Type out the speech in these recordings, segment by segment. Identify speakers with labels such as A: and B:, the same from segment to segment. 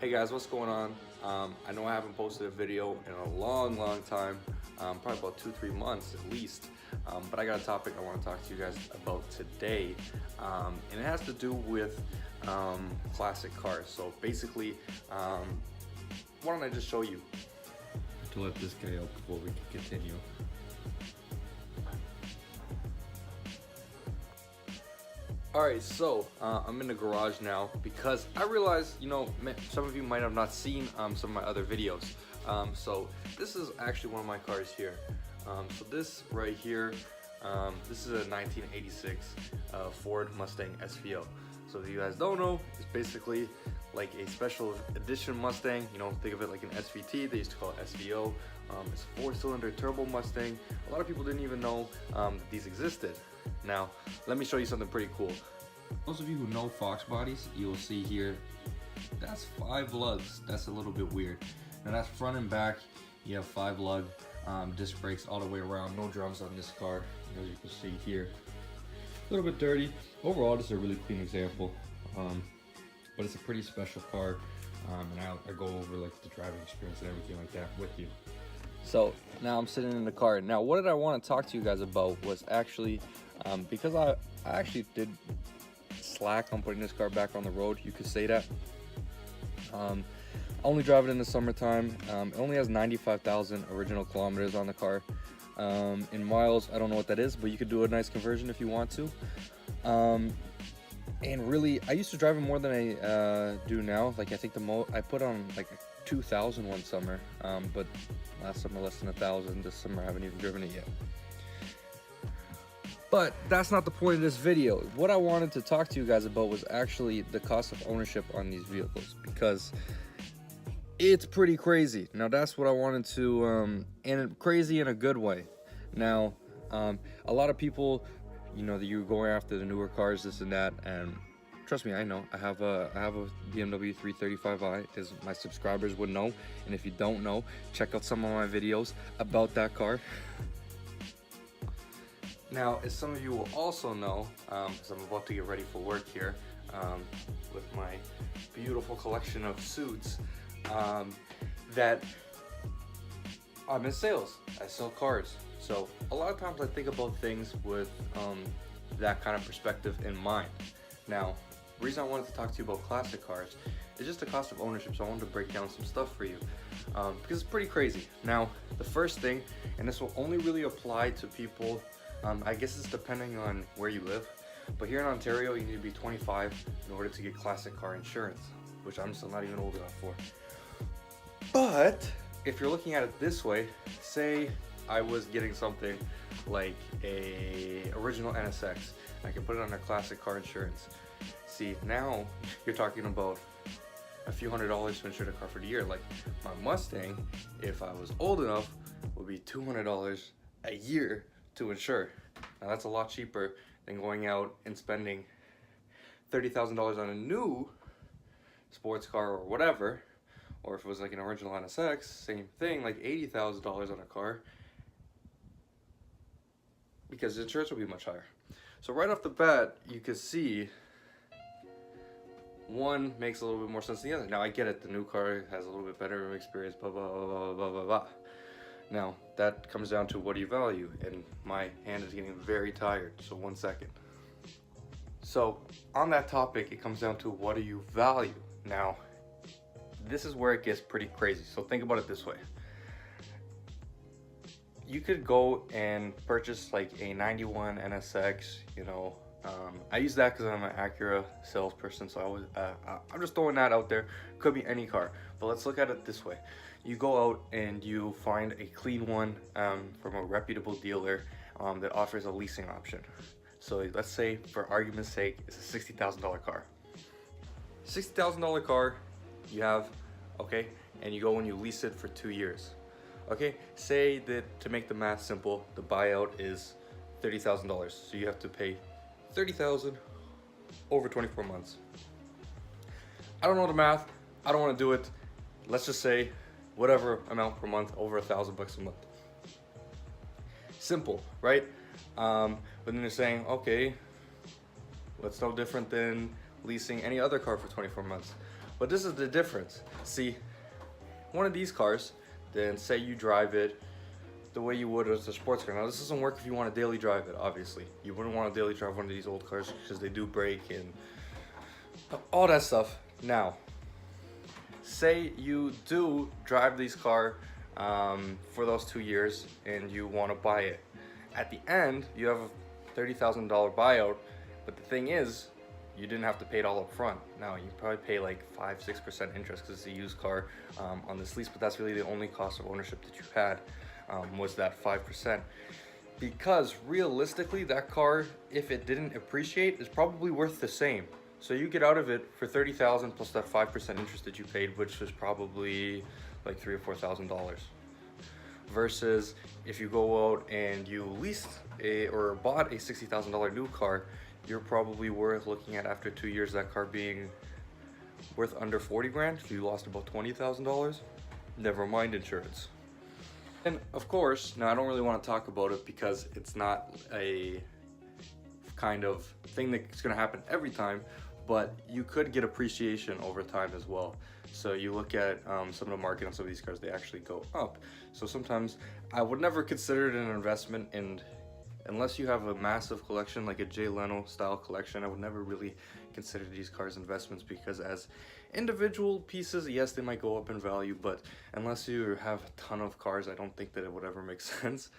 A: Hey guys, what's going on? I know I haven't posted a video in a long time, probably about 2-3 months at least, but I got a topic I want to talk to you guys about today, and it has to do with classic cars. So basically, why don't I just show you?
B: To let this guy out before we can continue.
A: Alright, so I'm in the garage now because I realized, some of you might have not seen some of my other videos. So this is actually one of my cars here. So this right here, this is a 1986 Ford Mustang Svo. So if you guys don't know, it's basically like a special edition Mustang. Think of it like an SVT. They used to call it SVO. It's a 4-cylinder turbo Mustang. A lot of people didn't even know that these existed. Now, let me show you something pretty cool.
B: Those of you who know Fox bodies, you'll see here, that's 5 lugs. That's a little bit weird. Now that's front and back. You have 5 lug disc brakes all the way around. No drums on this car, as you can see here. A little bit dirty. Overall, this is a really clean example, but it's a pretty special car, and I'll go over like the driving experience and everything like that with you.
A: So now I'm sitting in the car. Now what did I want to talk to you guys about was actually, because I actually did slack on putting this car back on the road, you could say that. I only drive it in the summertime. It only has 95,000 original kilometers on the car. In miles, I don't know what that is, but you could do a nice conversion if you want to. And really, I used to drive it more than I do now. Like I think I put on like 2,000 one summer, but last summer less than 1,000. This summer I haven't even driven it yet. But that's not the point of this video. What I wanted to talk to you guys about was actually the cost of ownership on these vehicles, because it's pretty crazy. Now that's what I wanted to, and crazy in a good way. Now, a lot of people, that you're going after the newer cars, this and that, and trust me, I know. I have a BMW 335i, as my subscribers would know, and if you don't know, check out some of my videos about that car. Now, as some of you will also know, because I'm about to get ready for work here, with my beautiful collection of suits, that I'm in sales. I sell cars. So a lot of times I think about things with that kind of perspective in mind. Now, the reason I wanted to talk to you about classic cars is just the cost of ownership. So I wanted to break down some stuff for you, because it's pretty crazy. Now, the first thing, and this will only really apply to people, I guess it's depending on where you live, but here in Ontario, you need to be 25 in order to get classic car insurance, which I'm still not even old enough for. But if you're looking at it this way, say I was getting something like a original NSX, I can put it on a classic car insurance. See, now you're talking about a few $100s to insure the car for the year. Like my Mustang, if I was old enough, would be $200 a year to insure. Now that's a lot cheaper than going out and spending $30,000 on a new sports car or whatever. Or if it was like an original NSX, same thing, like $80,000 on a car, because the insurance will be much higher. So right off the bat, you can see one makes a little bit more sense than the other. Now I get it, the new car has a little bit better experience, blah, blah, blah, blah, blah, blah, blah. Now that comes down to what do you value, and my hand is getting very tired, so 1 second. So on that topic, it comes down to what do you value. Now, this is where it gets pretty crazy. So think about it this way. You could go and purchase like a 91 NSX, I use that because I'm an Acura salesperson, so I'm just throwing that out there. Could be any car, but let's look at it this way. You go out and you find a clean one from a reputable dealer that offers a leasing option. So let's say, for argument's sake, it's a $60,000 car. $60,000 car you have, okay, and you go and you lease it for 2 years. Okay, say that, to make the math simple, the buyout is $30,000, so you have to pay $30,000 over 24 months. I don't know the math, I don't want to do it. Let's just say whatever amount per month, over $1,000 a month. Simple, right? But then they're saying, okay, well, it's no different than leasing any other car for 24 months. But this is the difference. See, one of these cars, then say you drive it the way you would as a sports car. Now this doesn't work if you want to daily drive it, obviously. You wouldn't want to daily drive one of these old cars because they do break and all that stuff. Now, say you do drive this car for those 2 years and you want to buy it. At the end, you have a $30,000 buyout, but the thing is, you didn't have to pay it all up front. Now, you probably pay like 5-6% interest because it's a used car on this lease, but that's really the only cost of ownership that you had was that 5%. Because realistically, that car, if it didn't appreciate, is probably worth the same. So you get out of it for $30,000 plus that 5% interest that you paid, which was probably like $3,000 or $4,000. Versus if you go out and you leased or bought a $60,000 new car, you're probably worth looking at after 2 years that car being worth under 40 grand. If you lost about $20,000, never mind insurance. And of course, now I don't really want to talk about it because it's not a kind of thing that's going to happen every time, but you could get appreciation over time as well. So you look at some of the market on some of these cars, they actually go up. So sometimes I would never consider it an investment, and unless you have a massive collection like a Jay Leno style collection, I would never really consider these cars investments, because as individual pieces, yes, they might go up in value, but unless you have a ton of cars, I don't think that it would ever make sense.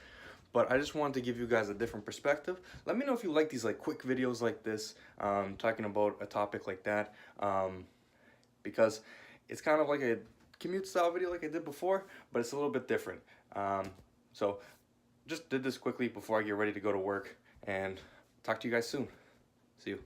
A: But I just wanted to give you guys a different perspective. Let me know if you like these like quick videos like this, talking about a topic like that, because it's kind of like a commute style video like I did before, but it's a little bit different. So just did this quickly before I get ready to go to work, and talk to you guys soon. See you.